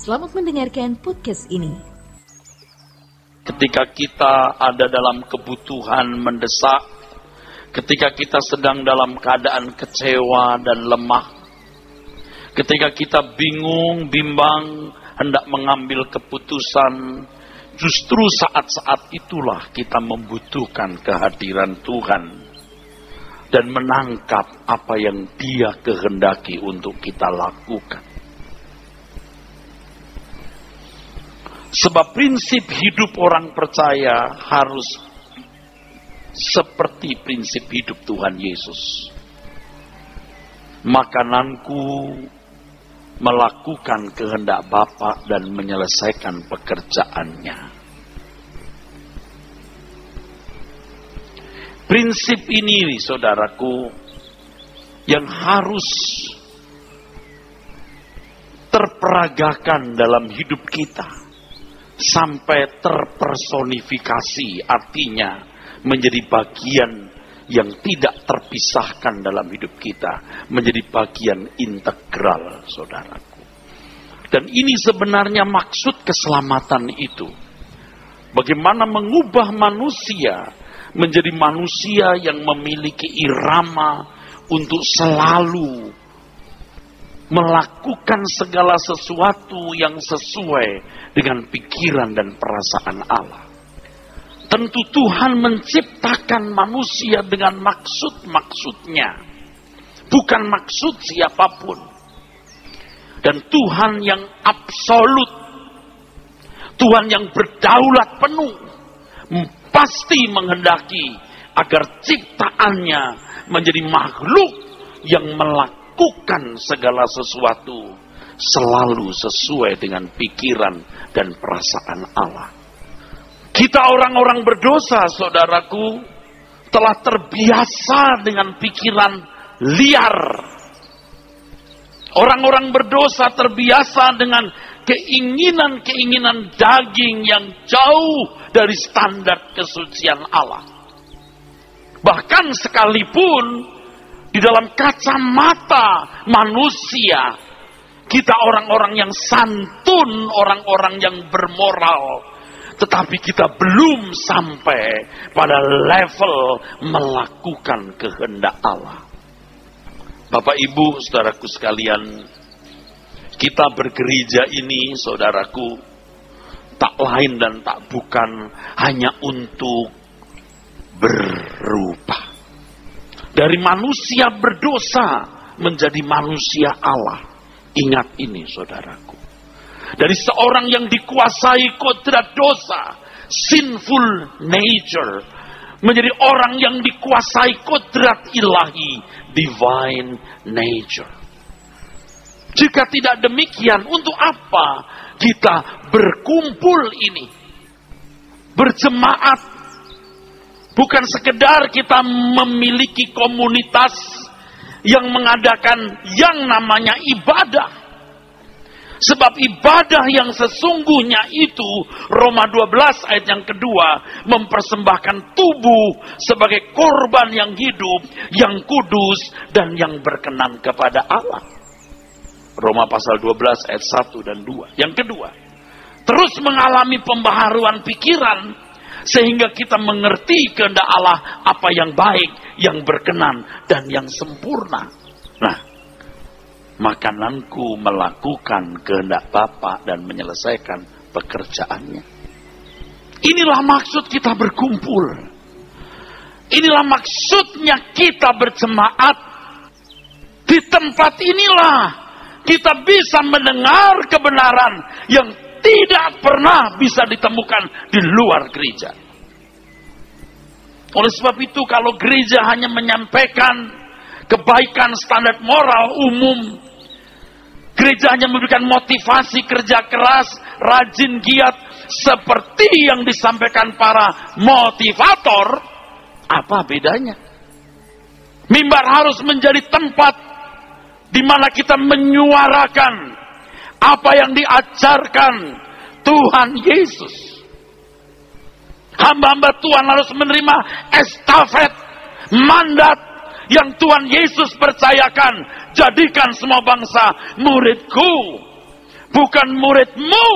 Selamat mendengarkan podcast ini. Ketika kita ada dalam kebutuhan mendesak, ketika kita sedang dalam keadaan kecewa dan lemah, ketika kita bingung, bimbang, hendak mengambil keputusan, justru saat-saat itulah kita membutuhkan kehadiran Tuhan dan menangkap apa yang Dia kehendaki untuk kita lakukan. Sebab prinsip hidup orang percaya harus seperti prinsip hidup Tuhan Yesus. Makananku melakukan kehendak Bapa dan menyelesaikan pekerjaannya. Prinsip ini, saudaraku, yang harus terperagakan dalam hidup kita sampai terpersonifikasi, artinya menjadi bagian yang tidak terpisahkan dalam hidup kita, menjadi bagian integral, saudaraku. Dan ini sebenarnya maksud keselamatan itu. Bagaimana mengubah manusia menjadi manusia yang memiliki irama untuk selalu melakukan segala sesuatu yang sesuai dengan pikiran dan perasaan Allah. Tentu Tuhan menciptakan manusia dengan maksud-maksudnya, bukan maksud siapapun. Dan Tuhan yang absolut, Tuhan yang berdaulat penuh, pasti menghendaki agar ciptaannya menjadi makhluk yang melakukan segala sesuatu selalu sesuai dengan pikiran dan perasaan Allah. Kita orang-orang berdosa, saudaraku, telah terbiasa dengan pikiran liar. Orang-orang berdosa terbiasa dengan keinginan-keinginan daging yang jauh dari standar kesucian Allah. Bahkan sekalipun di dalam kacamata manusia, kita orang-orang yang santun, orang-orang yang bermoral, tetapi kita belum sampai pada level melakukan kehendak Allah. Bapak, Ibu, saudaraku sekalian, kita bergereja ini, saudaraku, tak lain dan tak bukan hanya untuk berubah dari manusia berdosa menjadi manusia Allah. Ingat ini, saudaraku. Dari seorang yang dikuasai kodrat dosa, sinful nature, menjadi orang yang dikuasai kodrat ilahi, divine nature. Jika tidak demikian, untuk apa kita berkumpul ini? Berjemaat. Bukan sekedar kita memiliki komunitas yang mengadakan yang namanya ibadah. Sebab ibadah yang sesungguhnya itu, Roma 12 ayat yang kedua, mempersembahkan tubuh sebagai korban yang hidup, yang kudus, dan yang berkenan kepada Allah. Roma pasal 12 ayat 1 dan 2. Yang kedua, terus mengalami pembaharuan pikiran, sehingga kita mengerti kehendak Allah apa yang baik, yang berkenan, dan yang sempurna. Nah, makananku melakukan kehendak Bapa dan menyelesaikan pekerjaannya. Inilah maksud kita berkumpul. Inilah maksudnya kita berjemaat. Di tempat inilah kita bisa mendengar kebenaran yang tidak pernah bisa ditemukan di luar gereja. Oleh sebab itu, kalau gereja hanya menyampaikan kebaikan standar moral umum, gereja hanya memberikan motivasi kerja keras, rajin, giat, seperti yang disampaikan para motivator, apa bedanya? Mimbar harus menjadi tempat di mana kita menyuarakan apa yang diajarkan Tuhan Yesus. Hamba-hamba Tuhan harus menerima estafet, mandat yang Tuhan Yesus percayakan. Jadikan semua bangsa muridku. bukan muridmu.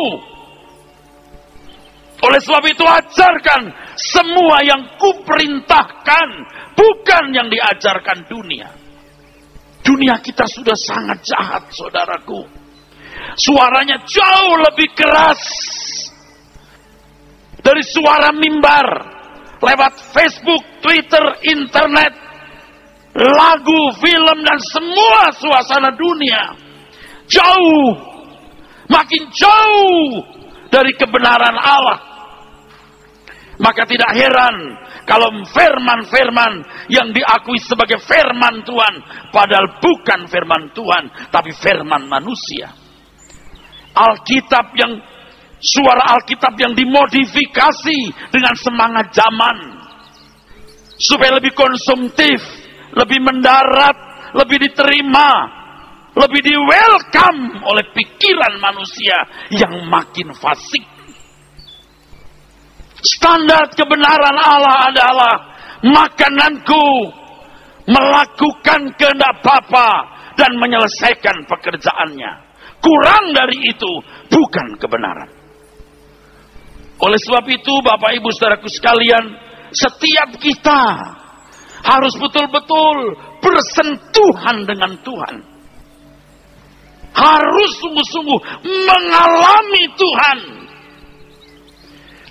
Oleh sebab itu ajarkan semua yang kuperintahkan, bukan yang diajarkan dunia. Dunia kita sudah sangat jahat, saudaraku. Suaranya jauh lebih keras dari suara mimbar, lewat Facebook, Twitter, internet, lagu, film, dan semua suasana dunia. Jauh, makin jauh dari kebenaran Allah. Maka tidak heran kalau firman-firman yang diakui sebagai firman Tuhan, padahal bukan firman Tuhan, tapi firman manusia. Alkitab yang, suara Alkitab yang dimodifikasi dengan semangat zaman, supaya lebih konsumtif, lebih mendarat, lebih diterima, lebih di welcome oleh pikiran manusia yang makin fasik. Standar kebenaran Allah adalah makananku, melakukan kehendak Bapa dan menyelesaikan pekerjaannya. Kurang dari itu bukan kebenaran. Oleh sebab itu, Bapak Ibu saudaraku sekalian, setiap kita harus betul-betul bersentuhan dengan Tuhan. Harus sungguh-sungguh mengalami Tuhan.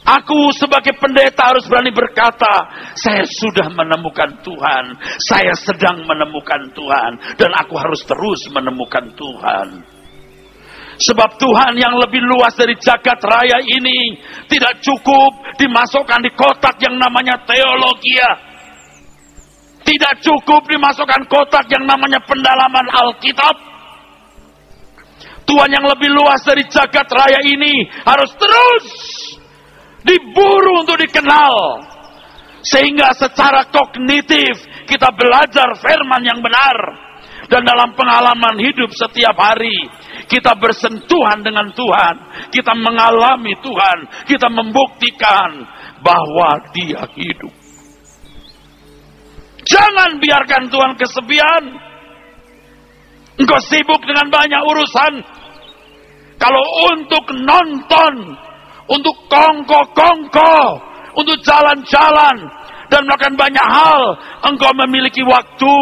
Aku sebagai pendeta harus berani berkata, saya sudah menemukan Tuhan, saya sedang menemukan Tuhan, dan aku harus terus menemukan Tuhan. Sebab Tuhan yang lebih luas dari jagat raya ini tidak cukup dimasukkan di kotak yang namanya teologia. Tidak cukup dimasukkan kotak yang namanya pendalaman Alkitab. Tuhan yang lebih luas dari jagat raya ini harus terus diburu untuk dikenal, sehingga secara kognitif kita belajar firman yang benar, dan dalam pengalaman hidup setiap hari kita bersentuhan dengan Tuhan, kita mengalami Tuhan, kita membuktikan bahwa Dia hidup. Jangan biarkan Tuhan kesepian. Engkau sibuk dengan banyak urusan. Kalau untuk nonton, untuk kongko-kongko, untuk jalan-jalan, dan melakukan banyak hal, engkau memiliki waktu.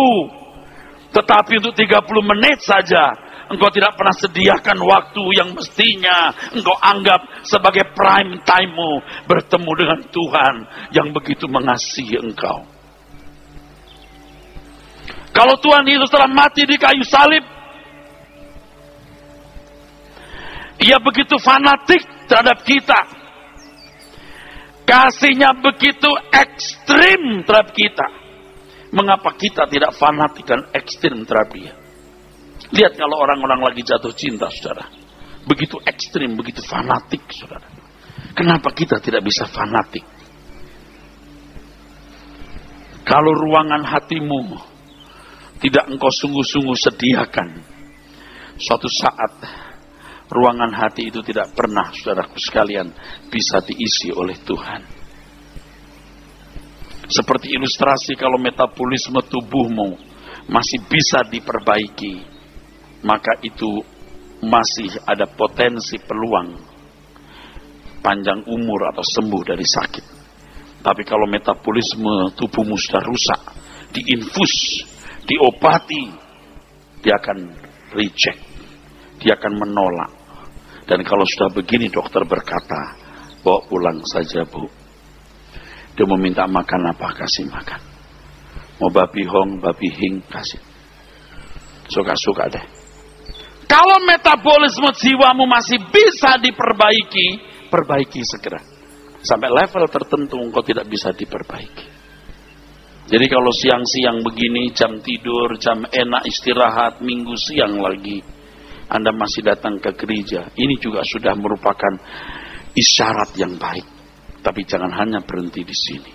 Tetapi untuk 30 menit saja, engkau tidak pernah sediakan waktu yang mestinya engkau anggap sebagai prime time-mu bertemu dengan Tuhan yang begitu mengasihi engkau. Kalau Tuhan Yesus telah mati di kayu salib, Ia begitu fanatik terhadap kita. Kasihnya begitu ekstrim terhadap kita. Mengapa kita tidak fanatik dan ekstrim terhadap Dia? Lihat kalau orang-orang lagi jatuh cinta, saudara. Begitu ekstrim, begitu fanatik, saudara. Kenapa kita tidak bisa fanatik? Kalau ruangan hatimu tidak engkau sungguh-sungguh sediakan, suatu saat ruangan hati itu tidak pernah, saudaraku sekalian, bisa diisi oleh Tuhan. Seperti ilustrasi, kalau metabolisme tubuhmu masih bisa diperbaiki, maka itu masih ada potensi peluang panjang umur atau sembuh dari sakit. Tapi kalau metabolisme tubuhmu sudah rusak, diinfus, diobati, dia akan reject, dia akan menolak. Dan kalau sudah begini, dokter berkata, bawa pulang saja, Bu. Dia mau minta makan apa, kasih makan. Mau babi hong, babi hing, kasih. Suka-suka deh. Kalau metabolisme jiwamu masih bisa diperbaiki, perbaiki segera. Sampai level tertentu engkau tidak bisa diperbaiki. Jadi kalau siang-siang begini, jam tidur, jam enak istirahat, minggu siang lagi, Anda masih datang ke gereja, ini juga sudah merupakan isyarat yang baik. Tapi jangan hanya berhenti di sini.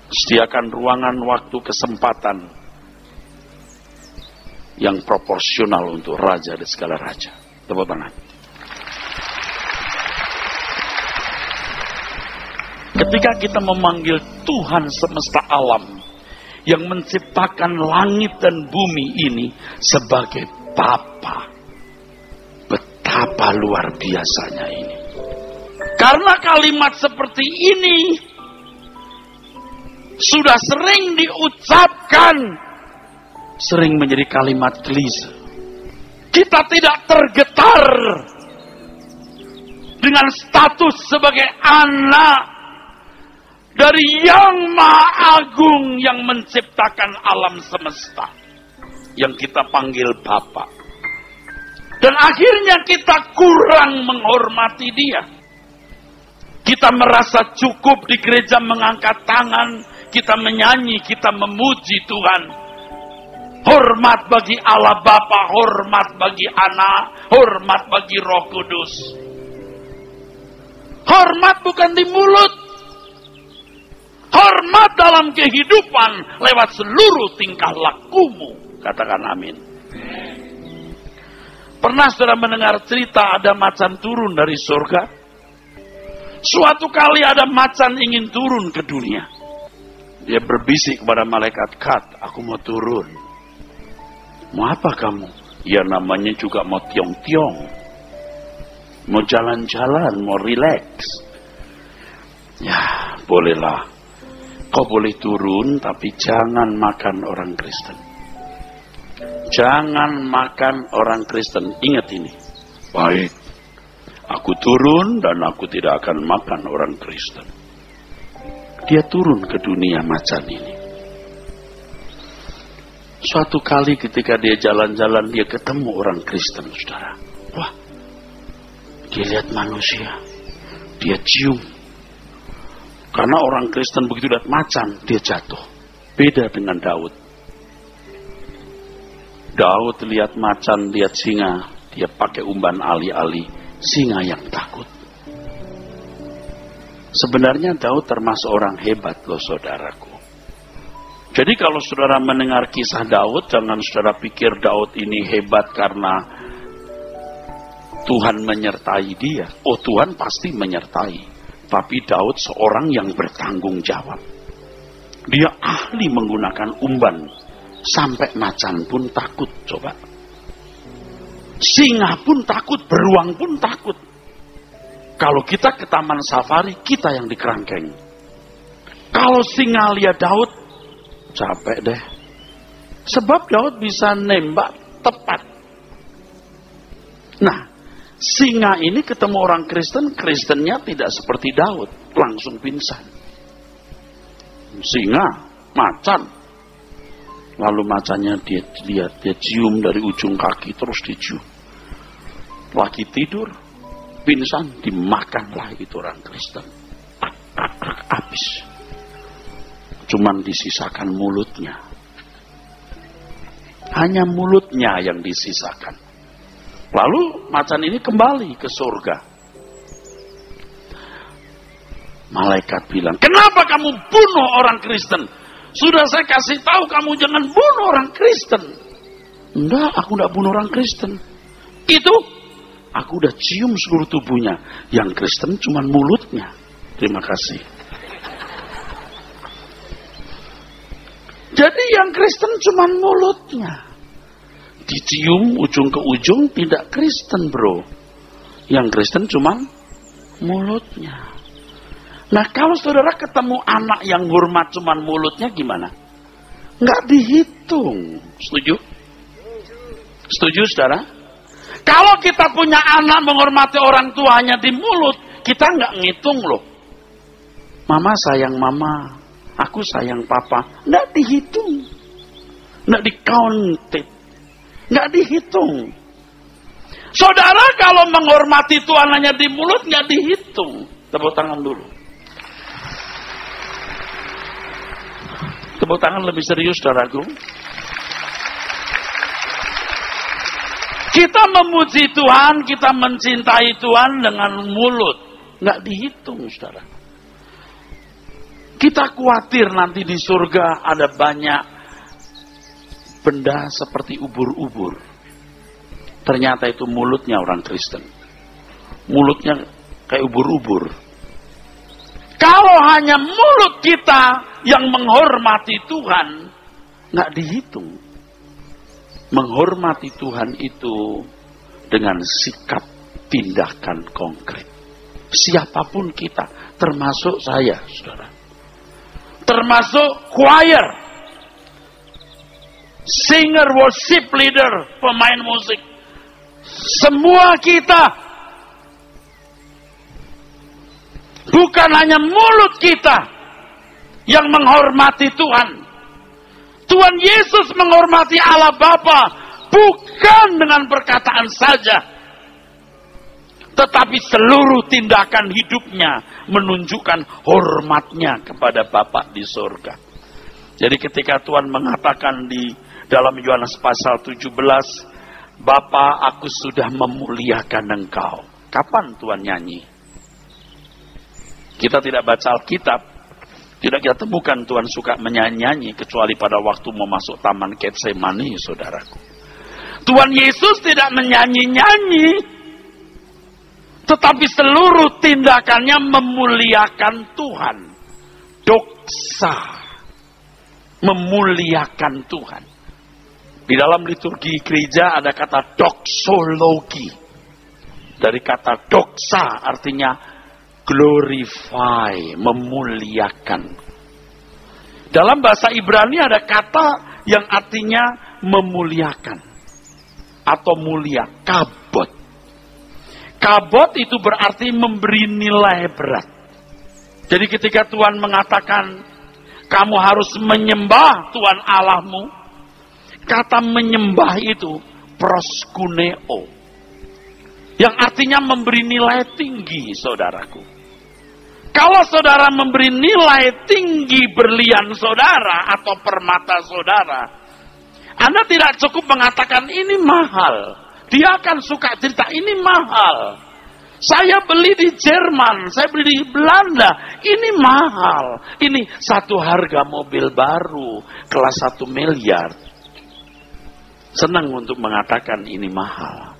Sediakan ruangan, waktu, kesempatan yang proporsional untuk raja dan segala raja. Tepuk tangan. Ketika kita memanggil Tuhan semesta alam yang menciptakan langit dan bumi ini sebagai Bapa, betapa Betapa luar biasanya ini. Karena kalimat seperti ini sudah sering diucapkan, sering menjadi kalimat klise. Kita tidak tergetar dengan status sebagai anak dari Yang Maha Agung yang menciptakan alam semesta, yang kita panggil Bapa. Dan akhirnya kita kurang menghormati Dia. Kita merasa cukup di gereja mengangkat tangan, kita menyanyi, kita memuji Tuhan. Hormat bagi Allah Bapa, hormat bagi Anak, hormat bagi Roh Kudus. Hormat bukan di mulut. Hormat dalam kehidupan lewat seluruh tingkah lakumu. Katakan amin. Pernah saudara mendengar cerita ada macan turun dari surga? Suatu kali ada macan ingin turun ke dunia. Dia berbisik kepada malaikat, "Kat, aku mau turun." "Mau apa kamu?" "Ya namanya juga mau tiong-tiong. Mau jalan-jalan, mau rileks." "Ya, bolehlah. Kau boleh turun, tapi jangan makan orang Kristen. Jangan makan orang Kristen." Ingat ini. "Baik. Aku turun dan aku tidak akan makan orang Kristen." Dia turun ke dunia macan ini. Suatu kali ketika dia jalan-jalan, dia ketemu orang Kristen, saudara. Wah, dia lihat manusia. Dia cium. Karena orang Kristen begitu lihat macan, dia jatuh. Beda dengan Daud. Daud lihat macan, lihat singa. Dia pakai umban alih-alih. Singa yang takut. Sebenarnya Daud termasuk orang hebat loh saudaraku. Jadi kalau saudara mendengar kisah Daud, jangan saudara pikir Daud ini hebat karena Tuhan menyertai dia. Oh, Tuhan pasti menyertai. Tapi Daud seorang yang bertanggung jawab. Dia ahli menggunakan umban. Sampai macan pun takut, coba. Singa pun takut, beruang pun takut. Kalau kita ke taman safari, kita yang dikerangkeng. Kalau singa lihat Daud, capek deh. Sebab Daud bisa nembak tepat. Nah, singa ini ketemu orang Kristen, Kristennya tidak seperti Daud, langsung pingsan. Singa, macan. Lalu macannya dia lihat, dia cium dari ujung kaki terus dicium. Lagi tidur, pingsan, dimakanlah itu orang Kristen. Habis. Cuman disisakan mulutnya. Hanya mulutnya yang disisakan. Lalu macan ini kembali ke surga. Malaikat bilang, "Kenapa kamu bunuh orang Kristen? Sudah saya kasih tahu kamu jangan bunuh orang Kristen." "Enggak, aku enggak bunuh orang Kristen." "Itu, aku udah cium seluruh tubuhnya. Yang Kristen cuma mulutnya." Terima kasih. Jadi yang Kristen cuma mulutnya. Dicium ujung ke ujung tidak Kristen, bro. Yang Kristen cuma mulutnya. Nah, kalau saudara ketemu anak yang hormat cuman mulutnya gimana? Nggak dihitung. Setuju? Setuju, saudara? Kalau kita punya anak menghormati orang tuanya di mulut, kita nggak ngitung loh. Mama sayang mama, aku sayang papa. Nggak dihitung. Nggak di-counted. Nggak dihitung. Saudara kalau menghormati Tuhan hanya di mulut, nggak dihitung. Tepuk tangan dulu. Tepuk tangan lebih serius, saudaraku. Kita memuji Tuhan, kita mencintai Tuhan dengan mulut. Nggak dihitung, saudara. Kita khawatir nanti di surga ada banyak benda seperti ubur-ubur. Ternyata itu mulutnya orang Kristen. Mulutnya kayak ubur-ubur. Kalau hanya mulut kita yang menghormati Tuhan, nggak dihitung. Menghormati Tuhan itu dengan sikap tindakan konkret. Siapapun kita, termasuk saya, saudara. Termasuk choir, singer, worship leader, pemain musik. Semua kita, bukan hanya mulut kita yang menghormati Tuhan. Tuhan Yesus menghormati Allah Bapa bukan dengan perkataan saja, tetapi seluruh tindakan hidupnya menunjukkan hormatnya kepada Bapa di surga. Jadi ketika Tuhan mengatakan di dalam Yohanes pasal 17, Bapa, aku sudah memuliakan engkau. Kapan Tuhan nyanyi? Kita tidak baca Alkitab, tidak kita temukan Tuhan suka menyanyi, kecuali pada waktu mau masuk taman Getsemani, saudaraku. Tuhan Yesus tidak menyanyi-nyanyi, tetapi seluruh tindakannya memuliakan Tuhan. Doksa, memuliakan Tuhan. Di dalam liturgi gereja ada kata doksologi. Dari kata doksa artinya glorify, memuliakan. Dalam bahasa Ibrani ada kata yang artinya memuliakan atau mulia, kabot. Kabot itu berarti memberi nilai berat. Jadi ketika Tuhan mengatakan kamu harus menyembah Tuhan Allahmu, kata menyembah itu proskuneo, yang artinya memberi nilai tinggi, saudaraku. Kalau saudara memberi nilai tinggi berlian saudara atau permata saudara, Anda tidak cukup mengatakan ini mahal. Dia akan suka cerita ini mahal. Saya beli di Jerman, saya beli di Belanda, ini mahal. Ini satu harga mobil baru, kelas 1 miliar. Senang untuk mengatakan ini mahal.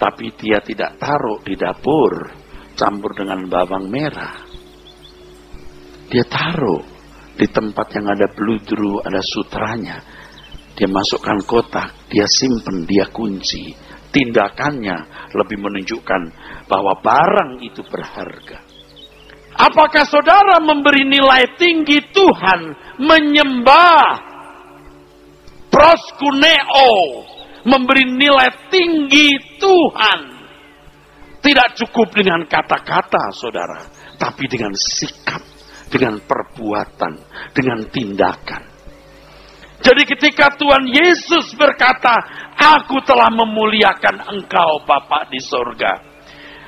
Tapi dia tidak taruh di dapur, campur dengan bawang merah. Dia taruh di tempat yang ada bludru, ada sutranya. Dia masukkan kotak, dia simpen, dia kunci. Tindakannya lebih menunjukkan bahwa barang itu berharga. Apakah saudara memberi nilai tinggi Tuhan, menyembah proskuneo, memberi nilai tinggi Tuhan? Tidak cukup dengan kata-kata, saudara, tapi dengan sikap, dengan perbuatan, dengan tindakan. Jadi ketika Tuhan Yesus berkata, aku telah memuliakan engkau Bapa di sorga.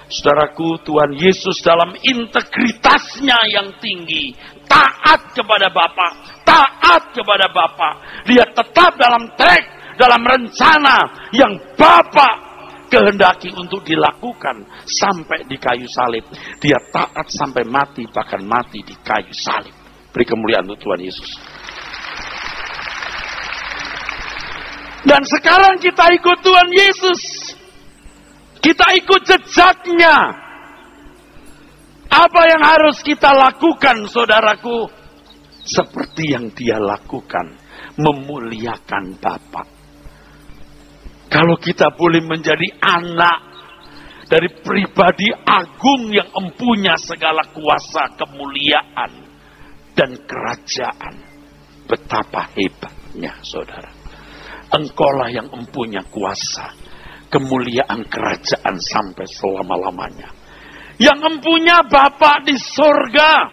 Saudaraku, Tuhan Yesus dalam integritasnya yang tinggi, taat kepada Bapa, taat kepada Bapa. Dia tetap dalam track, dalam rencana yang Bapa kehendaki untuk dilakukan sampai di kayu salib. Dia taat sampai mati, bahkan mati di kayu salib. Beri kemuliaan untuk Tuhan Yesus. Dan sekarang kita ikut Tuhan Yesus. Kita ikut jejaknya. Apa yang harus kita lakukan, saudaraku? Seperti yang dia lakukan. Memuliakan Bapa. Kalau kita boleh menjadi anak dari pribadi agung yang empunya segala kuasa, kemuliaan, dan kerajaan. Betapa hebatnya, saudara. Engkaulah yang empunya kuasa, kemuliaan kerajaan sampai selama-lamanya. Yang empunya Bapa di sorga,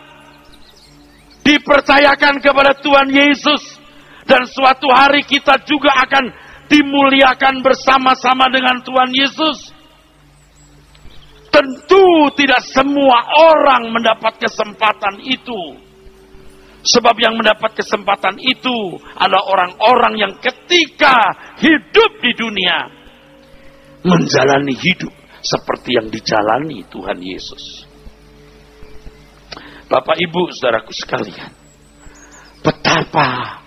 dipercayakan kepada Tuhan Yesus. Dan suatu hari kita juga akan dimuliakan bersama-sama dengan Tuhan Yesus. Tentu tidak semua orang mendapat kesempatan itu. Sebab yang mendapat kesempatan itu adalah orang-orang yang ketika hidup di dunia menjalani hidup seperti yang dijalani Tuhan Yesus. Bapak Ibu saudaraku sekalian, betapa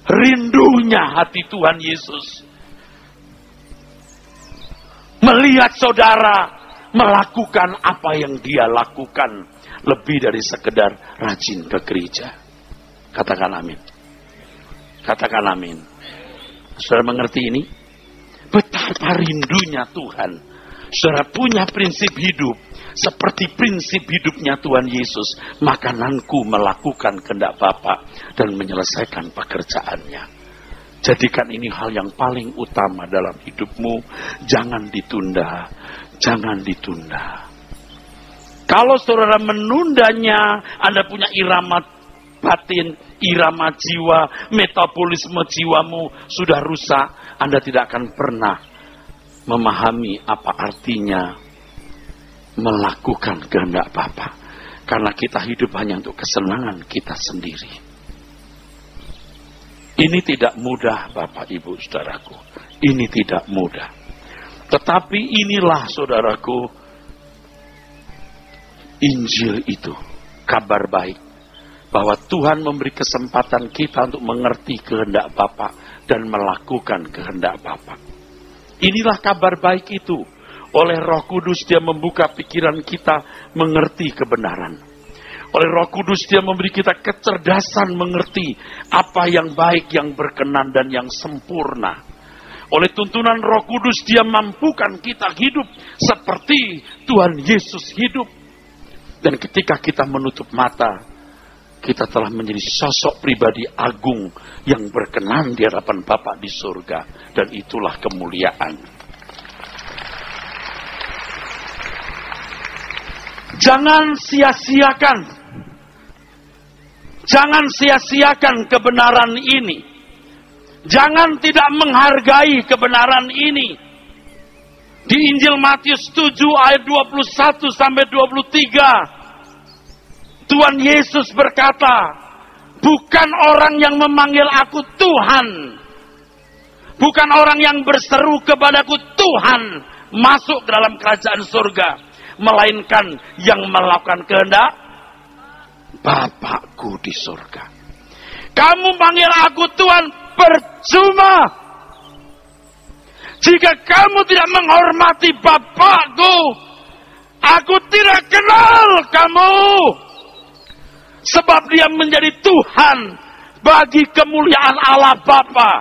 rindunya hati Tuhan Yesus melihat saudara melakukan apa yang dia lakukan. Lebih dari sekedar rajin ke gereja. Katakan amin. Katakan amin. Saudara mengerti ini? Betapa Betapa rindunya Tuhan. Saudara punya prinsip hidup seperti prinsip hidupnya Tuhan Yesus. Makananku melakukan kehendak Bapa dan menyelesaikan pekerjaannya. Jadikan ini hal yang paling utama dalam hidupmu. Jangan ditunda. Jangan ditunda. Kalau saudara menundanya, Anda punya irama batin, irama jiwa, metabolisme jiwamu sudah rusak. Anda tidak akan pernah memahami apa artinya melakukan kehendak Bapa. Karena kita hidup hanya untuk kesenangan kita sendiri. Ini tidak mudah, Bapak, Ibu, saudaraku. Ini tidak mudah. Tetapi inilah, saudaraku, Injil itu, kabar baik. Bahwa Tuhan memberi kesempatan kita untuk mengerti kehendak Bapa dan melakukan kehendak Bapa. Inilah kabar baik itu. Oleh Roh Kudus Dia membuka pikiran kita mengerti kebenaran. Oleh Roh Kudus Dia memberi kita kecerdasan mengerti apa yang baik, yang berkenan dan yang sempurna. Oleh tuntunan Roh Kudus Dia mampukan kita hidup seperti Tuhan Yesus hidup. Dan ketika kita menutup mata, kita telah menjadi sosok pribadi agung yang berkenan di hadapan Bapa di surga. Dan itulah kemuliaan. Jangan sia-siakan. Jangan sia-siakan kebenaran ini. Jangan tidak menghargai kebenaran ini. Di Injil Matius 7 ayat 21 sampai 23. Tuhan Yesus berkata, bukan orang yang memanggil aku Tuhan. Bukan orang yang berseru kepadaku Tuhan masuk ke dalam kerajaan surga. Melainkan yang melakukan kehendak Bapakku di surga. Kamu panggil aku Tuhan percuma. Jika kamu tidak menghormati Bapakku, aku tidak kenal kamu. Sebab Dia menjadi Tuhan bagi kemuliaan Allah Bapa,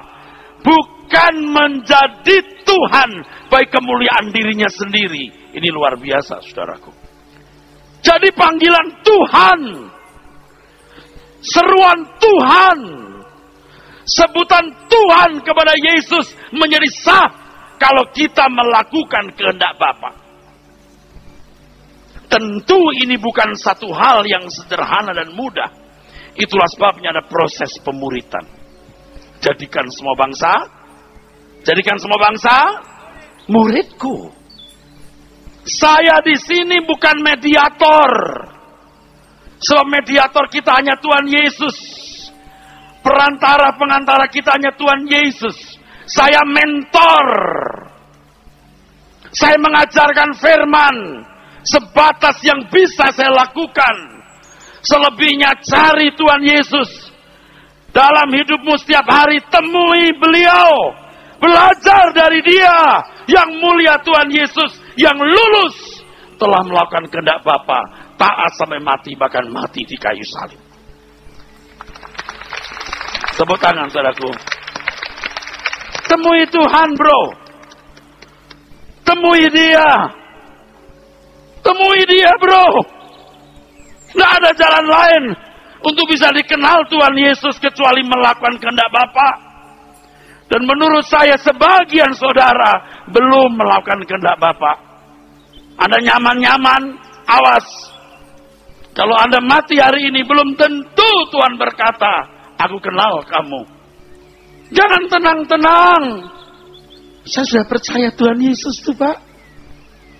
bukan menjadi Tuhan bagi kemuliaan dirinya sendiri. Ini luar biasa, saudaraku. Jadi panggilan Tuhan, seruan Tuhan, sebutan Tuhan kepada Yesus menjadi sah kalau kita melakukan kehendak Bapa. Tentu ini bukan satu hal yang sederhana dan mudah. Itulah sebabnya ada proses pemuritan. Jadikan semua bangsa muridku. Saya di sini bukan mediator. Sebab mediator kita hanya Tuhan Yesus. Pengantara kita hanya Tuhan Yesus. Saya mentor. Saya mengajarkan firman sebatas yang bisa saya lakukan. Selebihnya cari Tuhan Yesus. Dalam hidupmu setiap hari temui beliau. Belajar dari Dia yang mulia Tuhan Yesus. Yang lulus telah melakukan kehendak Bapa, taat sampai mati, bahkan mati di kayu salib. Tepuk tangan, saudaraku. Temui Tuhan, bro. Temui Dia. Temui Dia, bro. Tidak ada jalan lain untuk bisa dikenal Tuhan Yesus kecuali melakukan kehendak Bapa. Dan menurut saya sebagian saudara belum melakukan kehendak Bapa. Anda nyaman-nyaman, awas. Kalau Anda mati hari ini, belum tentu Tuhan berkata, aku kenal kamu. Jangan tenang-tenang. Saya sudah percaya Tuhan Yesus itu, Pak.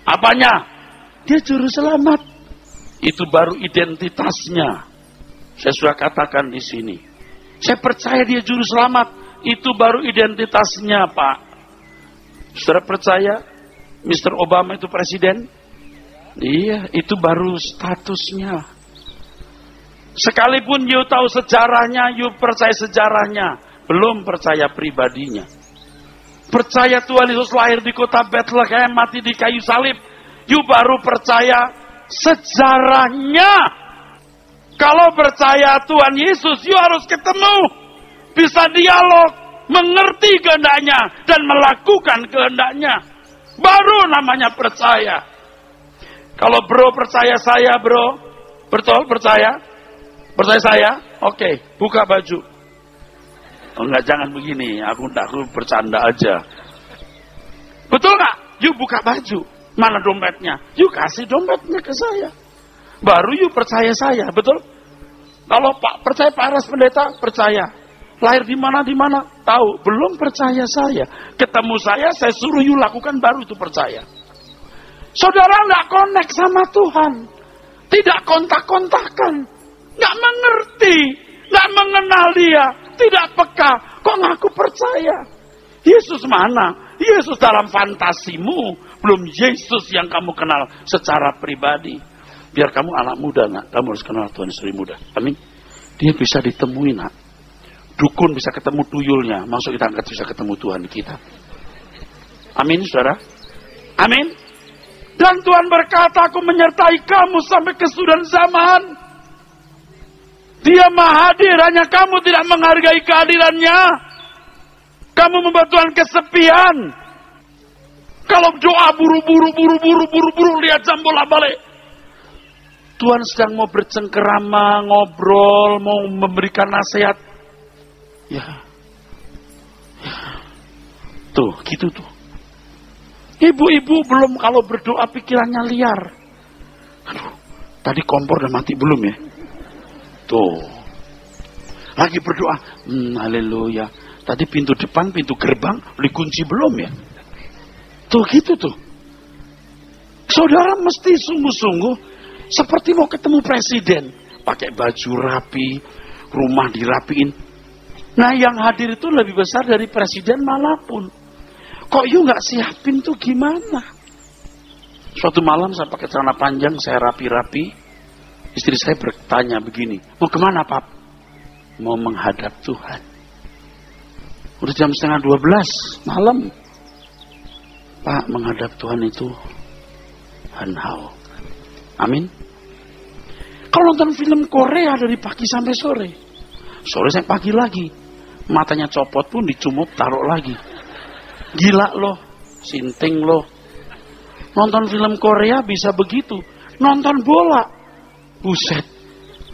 Apanya? Dia juru selamat. Itu baru identitasnya. Saya sudah katakan di sini. Saya percaya Dia juru selamat. Itu baru identitasnya, Pak. Saudara percaya Mr. Obama itu presiden? Iya, itu baru statusnya. Sekalipun you tahu sejarahnya, you percaya sejarahnya, belum percaya pribadinya. Percaya Tuhan Yesus lahir di kota Bethlehem, mati di kayu salib, you baru percaya sejarahnya. Kalau percaya Tuhan Yesus, you harus ketemu, bisa dialog, mengerti kehendaknya, dan melakukan kehendaknya. Baru namanya percaya. Kalau bro percaya saya bro, betul percaya? Percaya saya? Oke, buka baju. Oh, enggak, jangan begini, aku bercanda aja. Betul nggak? Yuk buka baju. Mana dompetnya? Yuk kasih dompetnya ke saya. Baru yuk percaya saya, betul? Kalau Pak percaya Pak Aras Pendeta, percaya. Lahir di mana, tahu. Belum percaya saya. Ketemu saya suruh yuk lakukan, baru itu percaya. Saudara nggak connect sama Tuhan. Tidak kontak-kontakan. Nggak mengerti. Nggak mengenal dia. Tidak peka. Kok ngaku percaya? Yesus mana? Yesus dalam fantasimu. Belum Yesus yang kamu kenal secara pribadi. Biar kamu anak muda, nak. Kamu harus kenal Tuhan istri muda. Amin. Dia bisa ditemui, nak. Dukun bisa ketemu tuyulnya. Masuk kita angkat bisa ketemu Tuhan kita. Amin, saudara. Amin. Dan Tuhan berkata, aku menyertai kamu sampai kesudahan zaman. Dia maha hadir, hanya kamu tidak menghargai kehadirannya. Kamu membuat Tuhan kesepian. Kalau doa buru-buru, lihat jam bola balik. Tuhan sedang mau bercengkerama, ngobrol, mau memberikan nasihat. Ya. Tuh, gitu tuh. Ibu-ibu belum kalau berdoa pikirannya liar. Aduh, tadi kompor udah mati belum ya? Tuh. Lagi berdoa, haleluya. Tadi pintu depan, pintu gerbang dikunci belum ya? Tuh gitu tuh. Saudara mesti sungguh-sungguh seperti mau ketemu presiden. Pakai baju rapi, rumah dirapiin. Nah yang hadir itu lebih besar dari presiden manapun. Kok you gak siapin tuh gimana? Suatu malam saya pakai celana panjang, saya rapi-rapi. Istri saya bertanya begini, mau kemana Pap? Mau menghadap Tuhan. Udah jam 11:30 malam. Pak, menghadap Tuhan itu hanhau. Amin. Kalau nonton film Korea dari pagi sampai sore. Sore saya pagi lagi. Matanya copot pun dicumut taruh lagi. Gila loh, sinting loh. Nonton film Korea bisa begitu. Nonton bola, buset.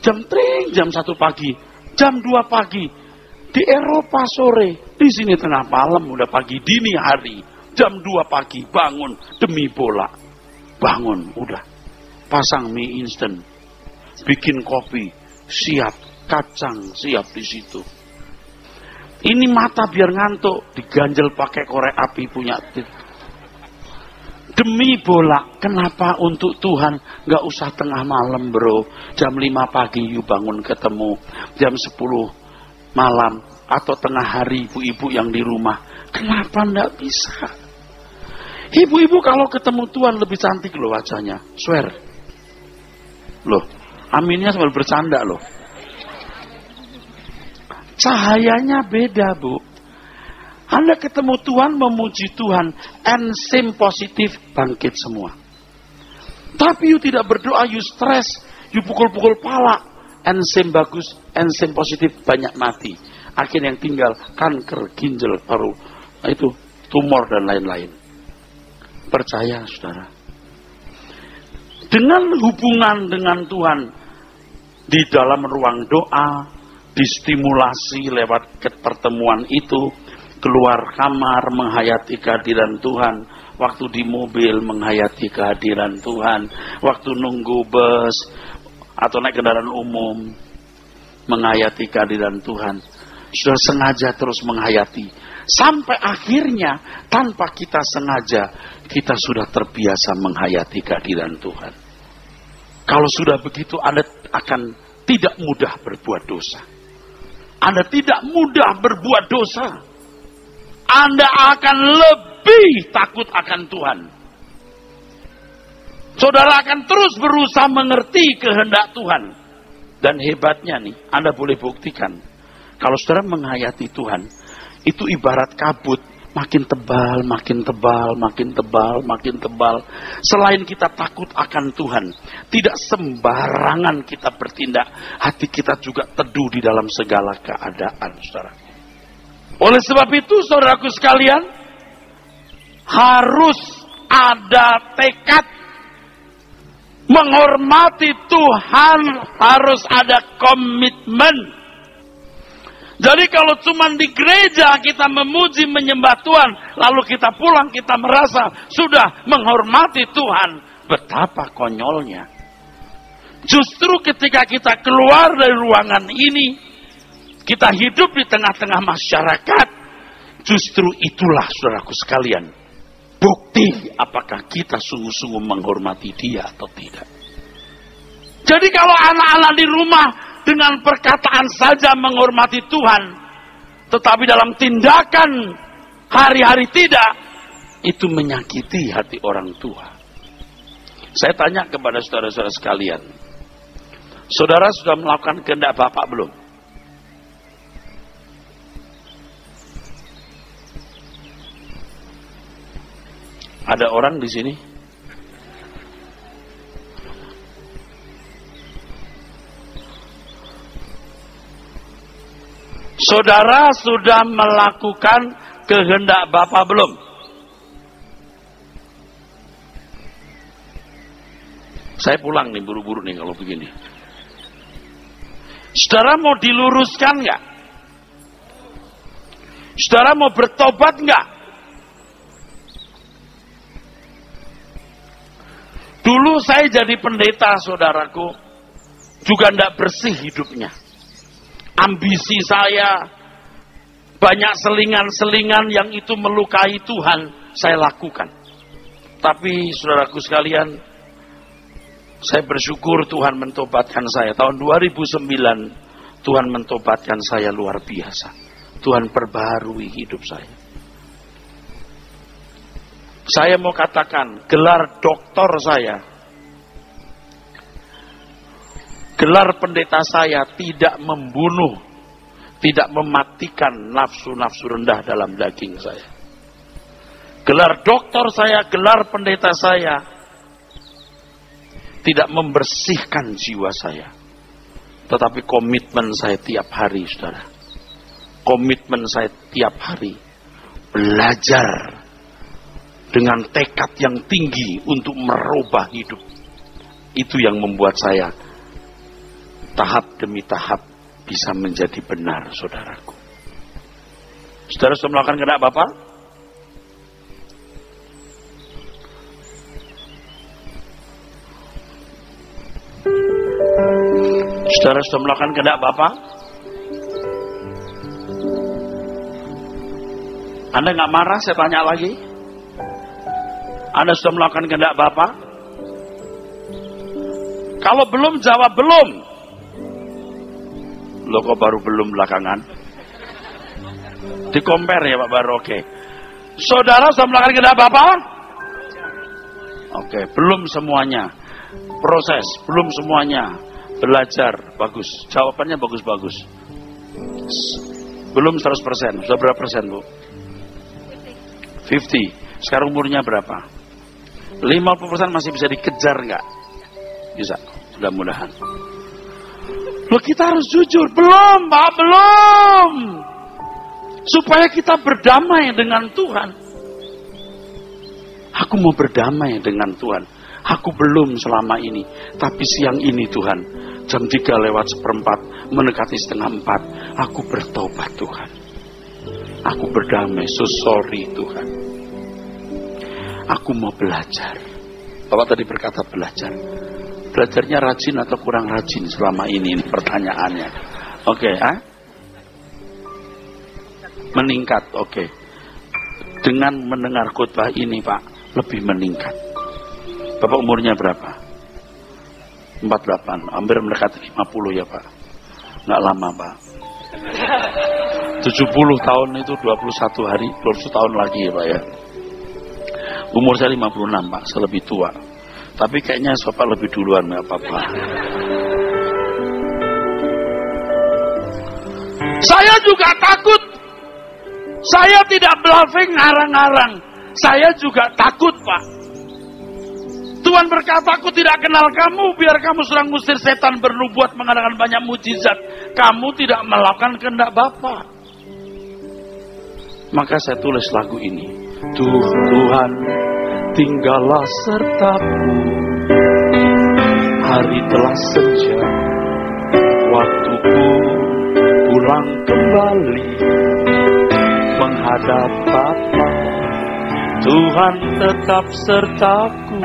Jam 1 pagi, jam 2 pagi. Di Eropa sore, di sini tengah malam, udah pagi dini hari. Jam 2 pagi bangun demi bola. Bangun, udah. Pasang mie instan. Bikin kopi, siap. Kacang, siap di situ. Ini mata biar ngantuk, diganjel pakai korek api punya. Demi bola, kenapa untuk Tuhan gak usah tengah malam bro. Jam 5 pagi you bangun ketemu. Jam 10 malam atau tengah hari ibu-ibu yang di rumah. Kenapa gak bisa? Ibu-ibu kalau ketemu Tuhan lebih cantik loh wajahnya. Swear. Loh, aminnya sambil bercanda loh. Cahayanya beda bu. Anda ketemu Tuhan, memuji Tuhan, enzim positif bangkit semua. Tapi you tidak berdoa, you stres, you pukul-pukul pala, enzim bagus, enzim positif banyak mati. Akhirnya yang tinggal kanker, ginjal, paru, itu tumor dan lain-lain. Percaya saudara. Dengan hubungan dengan Tuhan di dalam ruang doa, distimulasi lewat pertemuan itu, keluar kamar menghayati kehadiran Tuhan, waktu di mobil menghayati kehadiran Tuhan, waktu nunggu bus atau naik kendaraan umum menghayati kehadiran Tuhan. Sudah sengaja terus menghayati sampai akhirnya tanpa kita sengaja kita sudah terbiasa menghayati kehadiran Tuhan. Kalau sudah begitu Anda akan tidak mudah berbuat dosa. Anda tidak mudah berbuat dosa. Anda akan lebih takut akan Tuhan. Saudara akan terus berusaha mengerti kehendak Tuhan. Dan hebatnya nih, Anda boleh buktikan. Kalau saudara menghayati Tuhan, itu ibarat kabut. Makin tebal, makin tebal, makin tebal, makin tebal. Selain kita takut akan Tuhan, tidak sembarangan kita bertindak. Hati kita juga teduh di dalam segala keadaan, saudara. Oleh sebab itu, saudaraku sekalian, harus ada tekad menghormati Tuhan, harus ada komitmen. Jadi kalau cuma di gereja kita memuji menyembah Tuhan, lalu kita pulang kita merasa sudah menghormati Tuhan, betapa konyolnya. Justru ketika kita keluar dari ruangan ini, kita hidup di tengah-tengah masyarakat, justru itulah saudaraku sekalian, bukti apakah kita sungguh-sungguh menghormati Dia atau tidak. Jadi kalau anak-anak di rumah dengan perkataan saja menghormati Tuhan, tetapi dalam tindakan hari-hari tidak, itu menyakiti hati orang tua. Saya tanya kepada saudara-saudara sekalian, saudara sudah melakukan kehendak Bapak belum? Ada orang di sini? Saudara sudah melakukan kehendak Bapa belum? Saya pulang nih, buru-buru nih kalau begini. Saudara mau diluruskan nggak? Saudara mau bertobat nggak? Dulu saya jadi pendeta, saudaraku, juga tidak bersih hidupnya. Ambisi saya, banyak selingan-selingan yang itu melukai Tuhan, saya lakukan. Tapi saudaraku sekalian, saya bersyukur Tuhan mentobatkan saya. Tahun 2009, Tuhan mentobatkan saya luar biasa. Tuhan perbaharui hidup saya. Saya mau katakan, gelar doktor saya, gelar pendeta saya tidak membunuh, tidak mematikan nafsu-nafsu rendah dalam daging saya. Gelar doktor saya, gelar pendeta saya, tidak membersihkan jiwa saya. Tetapi komitmen saya tiap hari, saudara. Komitmen saya tiap hari. Belajar dengan tekad yang tinggi untuk merubah hidup. Itu yang membuat saya tahap demi tahap bisa menjadi benar, saudaraku. Saudara sudah melakukan kehendak Bapa? Saudara sudah melakukan kehendak Bapa? Anda nggak marah? Saya tanya lagi. Anda sudah melakukan kehendak Bapa? Kalau belum, jawab belum. Loh kok baru belum belakangan? Di-compare ya Pak baru, oke. Saudara sudah melakukan kehendak Bapa? Oke, belum semuanya. Proses, belum semuanya. Belajar, bagus. Jawabannya bagus-bagus. Belum 100%. Sudah berapa persen, Bu? 50. Sekarang umurnya berapa? 50% masih bisa dikejar nggak? Bisa, mudah-mudahan. Loh kita harus jujur. Belum, Pak, belum. Supaya kita berdamai dengan Tuhan. Aku mau berdamai dengan Tuhan. Aku belum selama ini. Tapi siang ini Tuhan, jam 3:04, mendekati 3:30, aku bertobat Tuhan. Aku berdamai, so sorry Tuhan. Aku mau belajar. Bapak tadi berkata belajar. Belajarnya rajin atau kurang rajin selama ini pertanyaannya. Oke, meningkat, oke. Dengan mendengar khotbah ini Pak, lebih meningkat. Bapak umurnya berapa? 48, hampir mendekati 50 ya Pak. Nggak lama Pak. 70 tahun itu 21 hari, 21 tahun lagi ya Pak ya. Umur saya 56 Pak, saya lebih tua. Tapi kayaknya Bapak lebih duluan nggak apa-apa. Saya juga takut. Saya tidak bluffing ngarang-ngarang. Saya juga takut Pak. Tuhan berkata, aku tidak kenal kamu, biar kamu serang ngusir setan, bernubuat, mengadakan banyak mujizat. Kamu tidak melakukan kehendak Bapa. Maka saya tulis lagu ini. Tuhan, tinggallah sertaku. Hari telah senja, waktuku pulang kembali menghadap Bapa. Tuhan tetap sertaku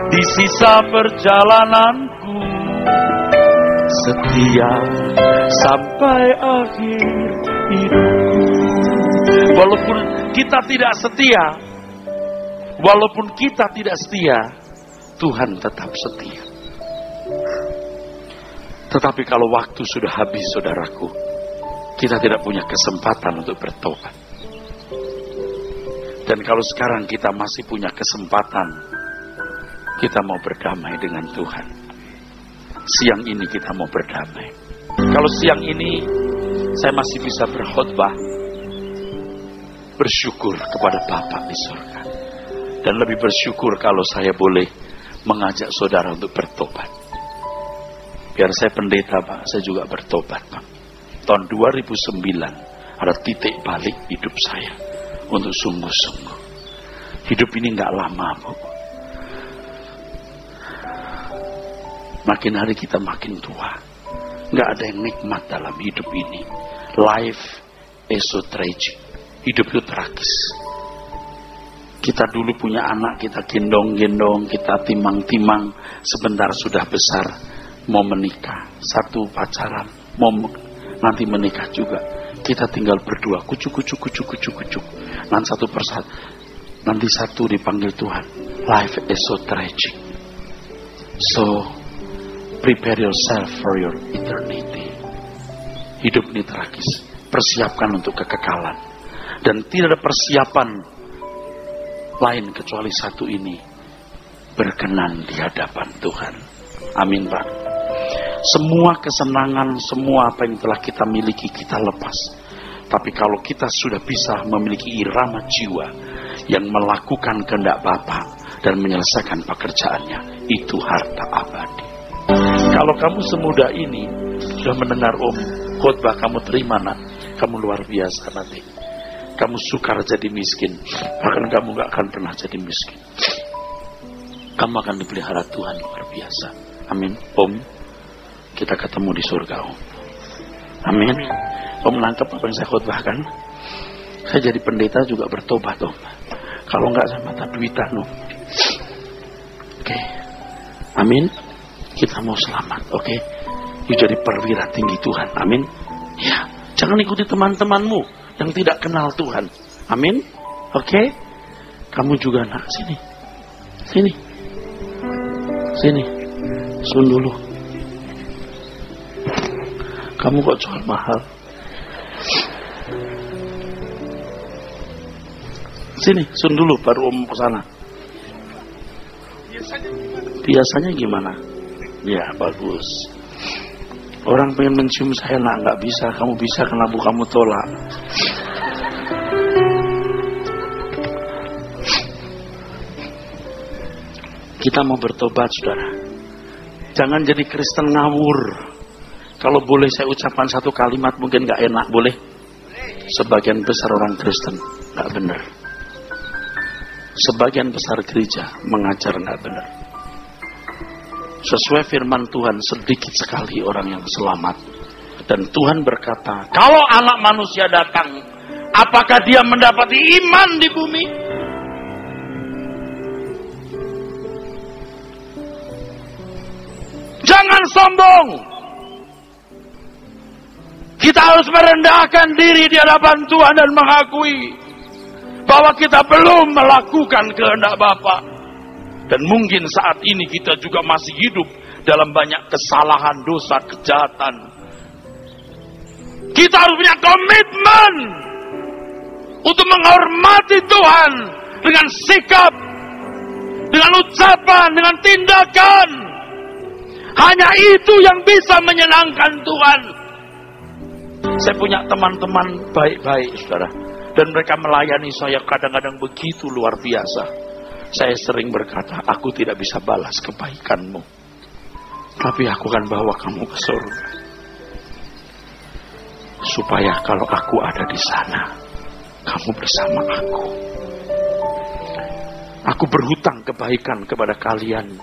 di sisa perjalananku, setia sampai akhir hidupku. Walaupun kita tidak setia, Tuhan tetap setia. Tetapi kalau waktu sudah habis, saudaraku, kita tidak punya kesempatan untuk bertobat. Dan kalau sekarang kita masih punya kesempatan, kita mau berdamai dengan Tuhan. Siang ini kita mau berdamai. Kalau siang ini saya masih bisa berkhotbah, bersyukur kepada Bapa di surga. Dan lebih bersyukur kalau saya boleh mengajak saudara untuk bertobat. Biar saya pendeta, Pak, saya juga bertobat, Pak. Tahun 2009 ada titik balik hidup saya untuk sungguh-sungguh. Hidup ini nggak lama, Bu. Makin hari kita makin tua. Nggak ada yang nikmat dalam hidup ini. Life is so tragic. Hidup itu tragis. Kita dulu punya anak, kita gendong-gendong, kita timang-timang, sebentar sudah besar, mau menikah, satu pacaran, mau nanti menikah juga. Kita tinggal berdua, kucuk. Nanti satu persatu, nanti satu dipanggil Tuhan. Life is so tragic. So, prepare yourself for your eternity. Hidup ini tragis. Persiapkan untuk kekekalan. Dan tidak ada persiapan lain kecuali satu ini, berkenan di hadapan Tuhan. Amin, Pak. Semua kesenangan, semua apa yang telah kita miliki kita lepas. Tapi kalau kita sudah bisa memiliki irama jiwa yang melakukan kehendak Bapa dan menyelesaikan pekerjaannya, itu harta abadi. Kalau kamu semudah ini sudah mendengar khotbah, kamu terima, nak, kamu luar biasa nanti. Kamu sukar jadi miskin, bahkan kamu gak akan pernah jadi miskin. Kamu akan dipelihara Tuhan luar biasa. Amin. Om, kita ketemu di surga, Om. Amin. Om menangkap apa yang saya khotbahkan? Saya jadi pendeta juga bertobat, Om. Kalau gak saya mata duitan, Om. Oke. Amin. Kita mau selamat, oke? You jadi perwira tinggi Tuhan. Amin. Ya, jangan ikuti teman-temanmu yang tidak kenal Tuhan. Amin. Oke. Kamu juga, nak, sini. Sun dulu. Kamu kok jual mahal? Sini, sun dulu baru Om ke sana. Biasanya gimana? Ya, bagus. Orang pengen mencium saya, nak, nggak bisa. Kamu bisa, kenapa kamu tolak? Kita mau bertobat, saudara. Jangan jadi Kristen ngawur. Kalau boleh saya ucapkan satu kalimat, mungkin nggak enak, boleh? Sebagian besar orang Kristen nggak benar. Sebagian besar gereja mengajar nggak benar. Sesuai firman Tuhan, sedikit sekali orang yang selamat. Dan Tuhan berkata, kalau anak manusia datang, apakah dia mendapati iman di bumi? Jangan sombong. Kita harus merendahkan diri di hadapan Tuhan dan mengakui bahwa kita belum melakukan kehendak Bapa. Dan mungkin saat ini kita juga masih hidup dalam banyak kesalahan, dosa, kejahatan. Kita harus punya komitmen untuk menghormati Tuhan dengan sikap, dengan ucapan, dengan tindakan. Hanya itu yang bisa menyenangkan Tuhan. Saya punya teman-teman baik-baik, saudara. Dan mereka melayani saya kadang-kadang begitu luar biasa. Saya sering berkata, aku tidak bisa balas kebaikanmu. Tapi aku akan bawa kamu ke surga. Supaya kalau aku ada di sana, kamu bersama aku. Aku berhutang kebaikan kepada kalian.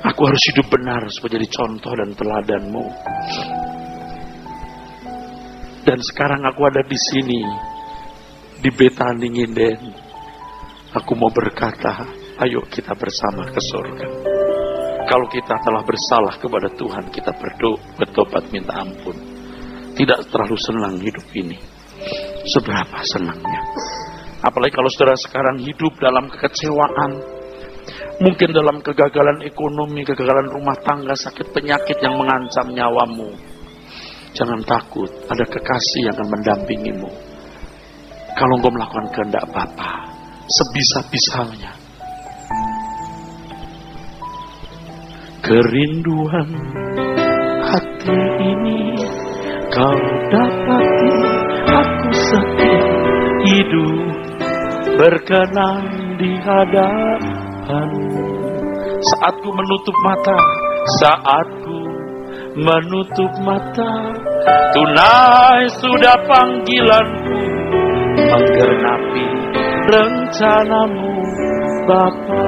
Aku harus hidup benar supaya jadi contoh dan teladanmu. Dan sekarang aku ada di sini, di Betani Nginden. Aku mau berkata, ayo kita bersama ke surga. Kalau kita telah bersalah kepada Tuhan, kita bertobat minta ampun. Tidak terlalu senang hidup ini. Seberapa senangnya. Apalagi kalau saudara sekarang hidup dalam kekecewaan. Mungkin dalam kegagalan ekonomi, kegagalan rumah tangga, sakit penyakit yang mengancam nyawamu. Jangan takut, ada kekasih yang akan mendampingimu. Kalau engkau melakukan kehendak Bapa, sebisa-bisanya. Kerinduan hati ini kau dapati, aku setia hidup berkenan di hadapan. Saatku menutup mata, tunai sudah panggilanku, menggenapi rencanamu Bapa.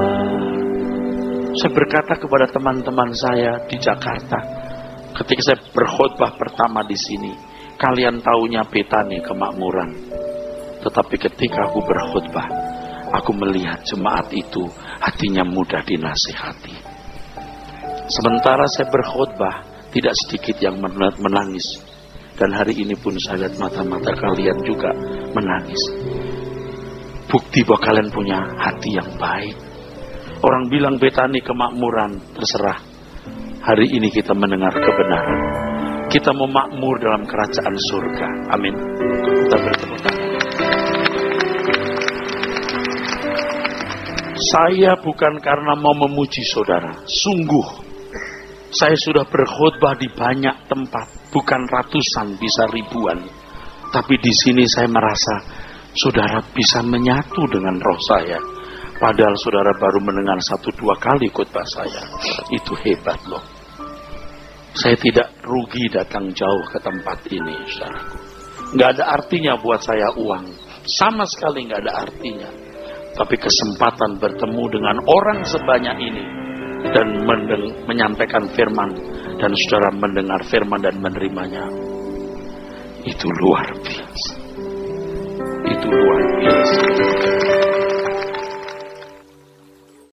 Saya berkata kepada teman-teman saya di Jakarta, ketika saya berkhotbah pertama di sini, kalian taunya Betani Kemakmuran. Tetapi ketika aku berkhotbah, aku melihat jemaat itu hatinya mudah dinasihati. Sementara saya berkhotbah, tidak sedikit yang menangis. Dan hari ini pun saya lihat mata-mata kalian juga menangis. Bukti bahwa kalian punya hati yang baik. Orang bilang Betani Kemakmuran, terserah. Hari ini kita mendengar kebenaran. Kita mau makmur dalam kerajaan surga. Amin. Kita bertepuk tangan. Saya bukan karena mau memuji saudara. Sungguh, saya sudah berkhotbah di banyak tempat. Bukan ratusan, bisa ribuan. Tapi di sini saya merasa saudara bisa menyatu dengan roh saya. Padahal saudara baru mendengar 1-2 kali khotbah saya. Itu hebat loh. Saya tidak rugi datang jauh ke tempat ini, saudaraku. Nggak ada artinya buat saya uang. Sama sekali nggak ada artinya. Tapi kesempatan bertemu dengan orang sebanyak ini dan menyampaikan firman, dan saudara mendengar firman dan menerimanya, itu luar biasa. Itu luar biasa.